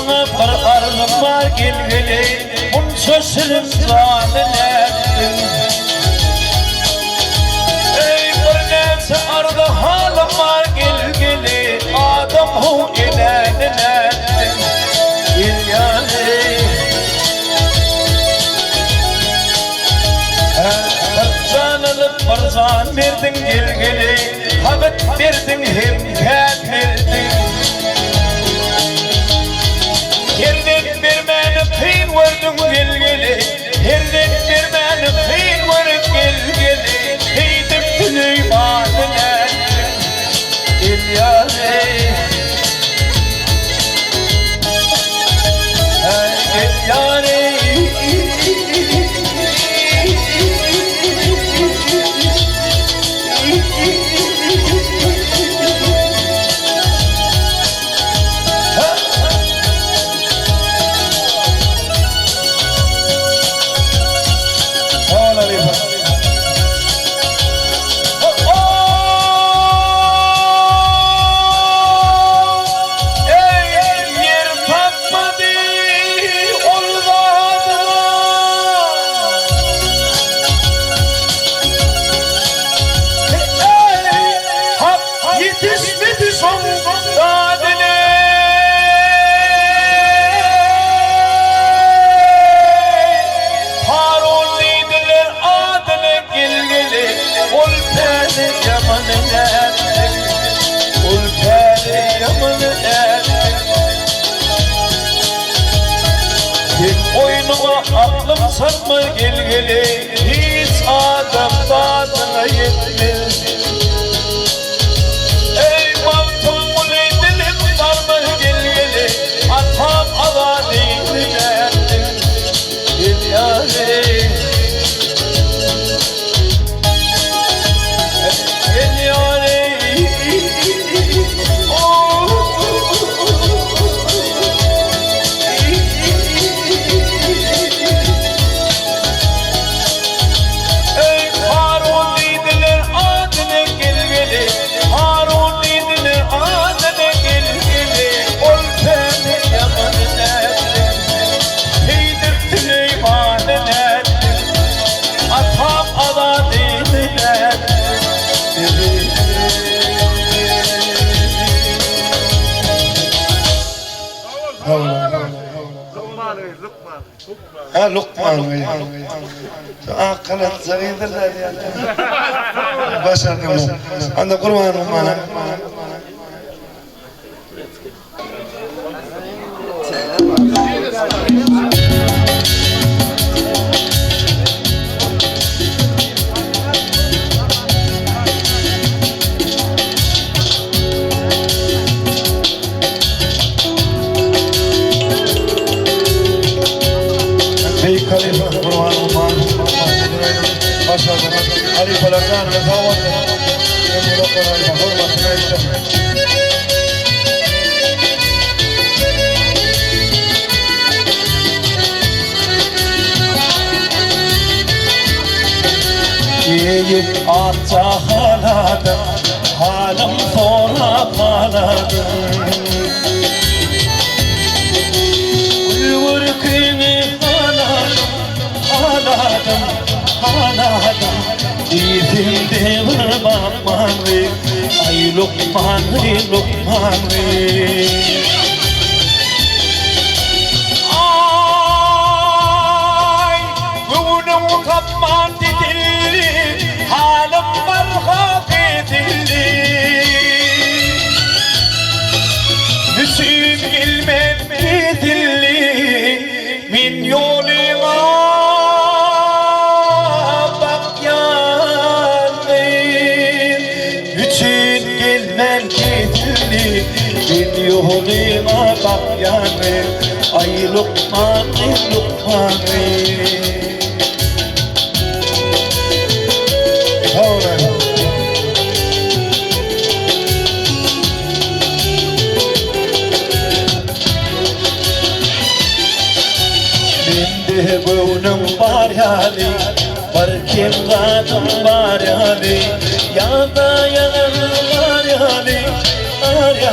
Sana bir arzum var gelgeli, bunun sözünün zamanını ey bir neyse arda halim var gelgeli, adam hu ilenine İlyani Can alıp barzan verdin gelgeli, habet verdin himkat verdin Yerden vermeni kıyın vardın gelgeli Yerden vermeni kıyın vardın gelgeli Heydim Süleyman'ın ettin İlyani İlyani Oyunuma aklım sarma gelgeli Hiç adam tadına yetmez Ey mantım uley dilim varma gelgeli Atam ala değiline İlyani İlyani Ha Lokman kanat zarıdır yani. Başardım. Anda kurbanım bana. Khalifa kurbanım bana. Başardım. Halifelerden rezavatı. Emuroklarına hürmetine ettim. Yiyip ata haladım, halim sonra kaladım Uyurkini haladım İzilde var bakman ve Ay Lokman Ay Gönlüm kapman didilli Halim marhak edilli Müsüm ilmem edilli Min yoluna bak yani Ay Lokman Lokman Binde bunun var hali Barkim zaten var hali Ya da yanarlar hali Hali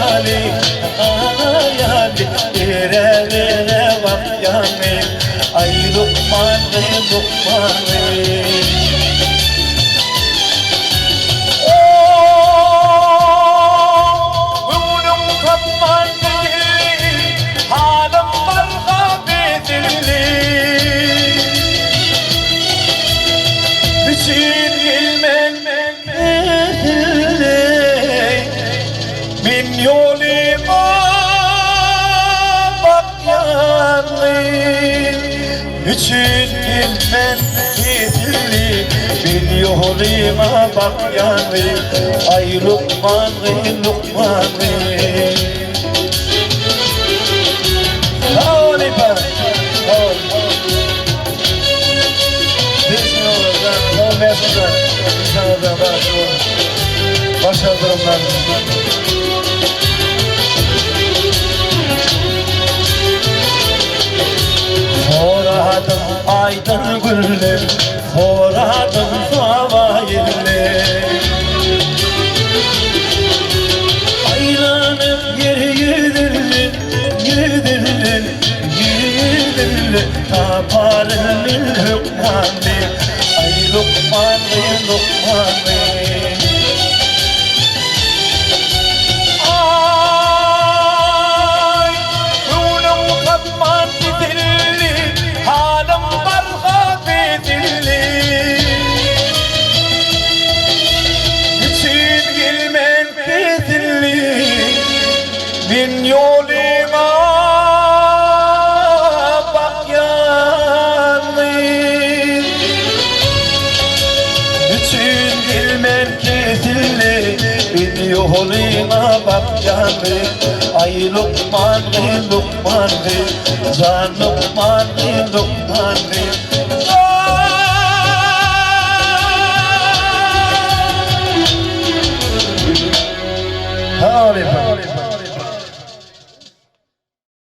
Vere vere bak yani Ay Lokman Lokman Üçün bilmem gidili Bir yoluma bak yani Ay Lokman Lokman Sağ ol İpek Sağ ol Bilsin olur olmayasın da İnsanlardan başardırım ben Horadım aydın güller Horadım zavayiller Aylanım yedirirler Yedirirler Yedirirler Taparım Lokman'ı Ay Lokman Lokman Bin yoluma bak yani Bütün il merkezli Bin yoluma bak yani Ay Lokman Lokman Can Lokman Lokman Harika